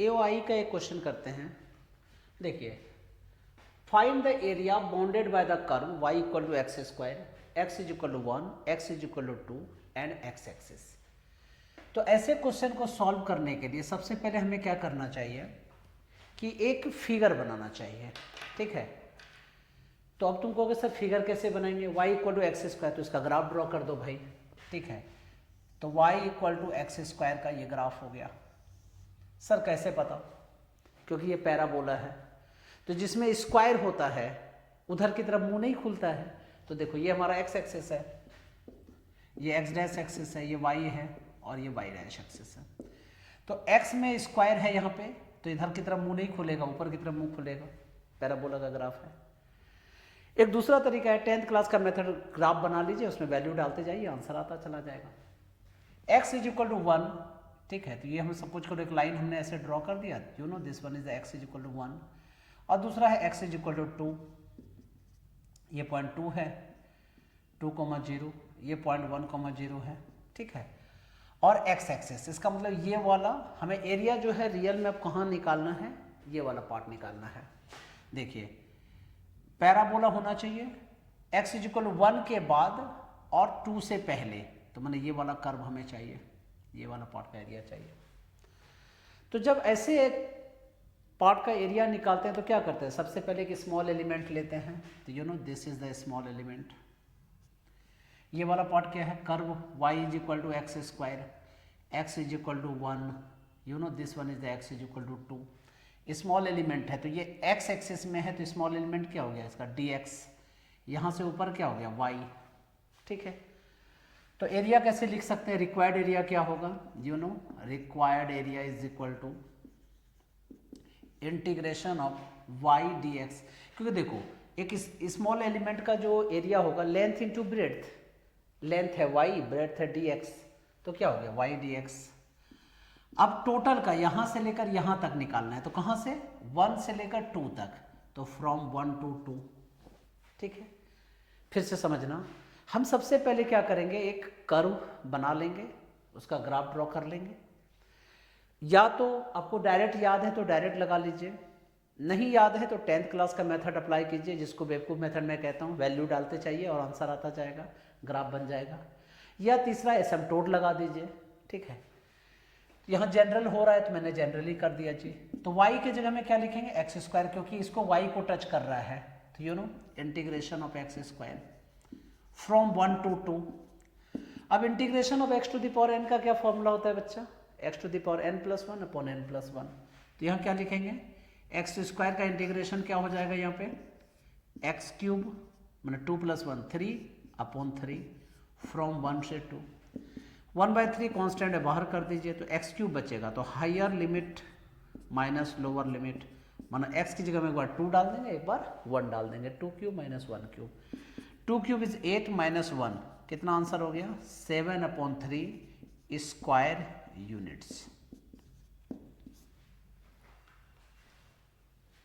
AOI का एक question करते हैं। देखिए, find the area bounded by the curve y equal to x square, x is equal to 1, x is equal to 2 and x axis. तो ऐसे question को solve करने के लिए सबसे पहले हमें क्या करना चाहिए कि एक फिगर बनाना चाहिए। ठीक है, तो अब तुम कहोगे सर फिगर कैसे बनाएंगे, y equal to x square, तो इसका ग्राफ ड्रॉ कर दो भाई। ठीक है, तो y equal to x square का ये ग्राफ हो गया। सर कैसे पता, क्योंकि ये पैराबोला है, तो जिसमें स्क्वायर होता है उधर की तरफ मुंह नहीं खुलता है। तो देखो ये हमारा एक्स एक्सिस है, ये एक्स डैश एक्सिस है, ये वाई है और ये वाई डैश एक्सिस है। तो एक्स में स्क्वायर है यहाँ पे, तो इधर की तरफ मुंह नहीं खुलेगा, ऊपर की तरफ मुंह खुलेगा। पैराबोला का ग्राफ है। एक दूसरा तरीका है, 10th क्लास का मेथड, ग्राफ बना लीजिए, उसमें वैल्यू डालते जाइए, आंसर आता चला जाएगा। एक्स इज इक्वल टू 1, ठीक है, तो ये हम सब कुछ को एक लाइन हमने ऐसे ड्रॉ कर दिया, you know this one is x is equal to 1, और दूसरा है एक्स इज इक्वल टू 2, ये पॉइंट 2 है, 2,0, ये पॉइंट 1,0 है। ठीक है, और एक्स एक्सिस, इसका मतलब ये वाला हमें एरिया जो है रियल में अब कहाँ निकालना है, ये वाला पार्ट निकालना है। देखिए पैराबोला होना चाहिए, एक्स इज इक्वल टू 1 के बाद और 2 से पहले, तो मैंने ये वाला कर्व हमें चाहिए, ये वाला पार्ट का एरिया चाहिए। तो जब ऐसे एक पार्ट का एरिया निकालते हैं तो क्या करते हैं, सबसे पहले एक स्मॉल एलिमेंट लेते हैं, तो you know this is the small element. ये वाला पार्ट क्या है, curve y is equal to x square, x is equal to 1, you know this one is the x is equal to 2। Small element है तो ये x axis में है, तो स्मॉल एलिमेंट क्या हो गया इसका dx, यहाँ से ऊपर क्या हो गया y। ठीक है, तो एरिया कैसे लिख सकते हैं, रिक्वायर्ड एरिया क्या होगा, you know required area is equal to integration of y dx। क्योंकि देखो एक स्मॉल एलिमेंट का जो एरिया होगा लेंथ इंटू ब्रेड्थ, लेंथ है y, ब्रेड्थ है dx, तो क्या हो गया y dx। अब टोटल का यहां से लेकर यहां तक निकालना है, तो कहां से, 1 से लेकर 2 तक, तो फ्रॉम 1 to 2। ठीक है, फिर से समझना, हम सबसे पहले क्या करेंगे, एक कर्व बना लेंगे, उसका ग्राफ ड्रॉ कर लेंगे। या तो आपको डायरेक्ट याद है तो डायरेक्ट लगा लीजिए, नहीं याद है तो 10th क्लास का मेथड अप्लाई कीजिए, जिसको बेवकूफ़ मेथड मैं कहता हूँ, वैल्यू डालते चाहिए और आंसर आता जाएगा, ग्राफ बन जाएगा। या तीसरा एसिम्पटोट लगा दीजिए। ठीक है, यहाँ जनरल हो रहा है तो मैंने जनरली कर दिया जी। तो y के जगह में क्या लिखेंगे, एक्स स्क्वायर, क्योंकि इसको y को टच कर रहा है, तो you know integration of x square from 1 to 2। अब integration of x to the power n का क्या फॉर्मूला होता है बच्चा, x to the power n plus 1 upon n plus 1। तो यहाँ क्या लिखेंगे, एक्स स्क्वायर का इंटीग्रेशन क्या हो जाएगा यहाँ पे, एक्स क्यूब मैंने 2 + 1 3 अपॉन 3 फ्रॉम 1 से 2। 1/3 कांस्टेंट है, बाहर कर दीजिए, तो एक्स क्यूब बचेगा, तो higher limit minus lower limit, माना एक्स की जगह में एक बार 2 डाल देंगे, एक बार 1 डाल देंगे, 2 cube minus 1 cube, 2 cube is 8 minus 1, कितना आंसर हो गया, 7/3 स्क्वायर यूनिट्स।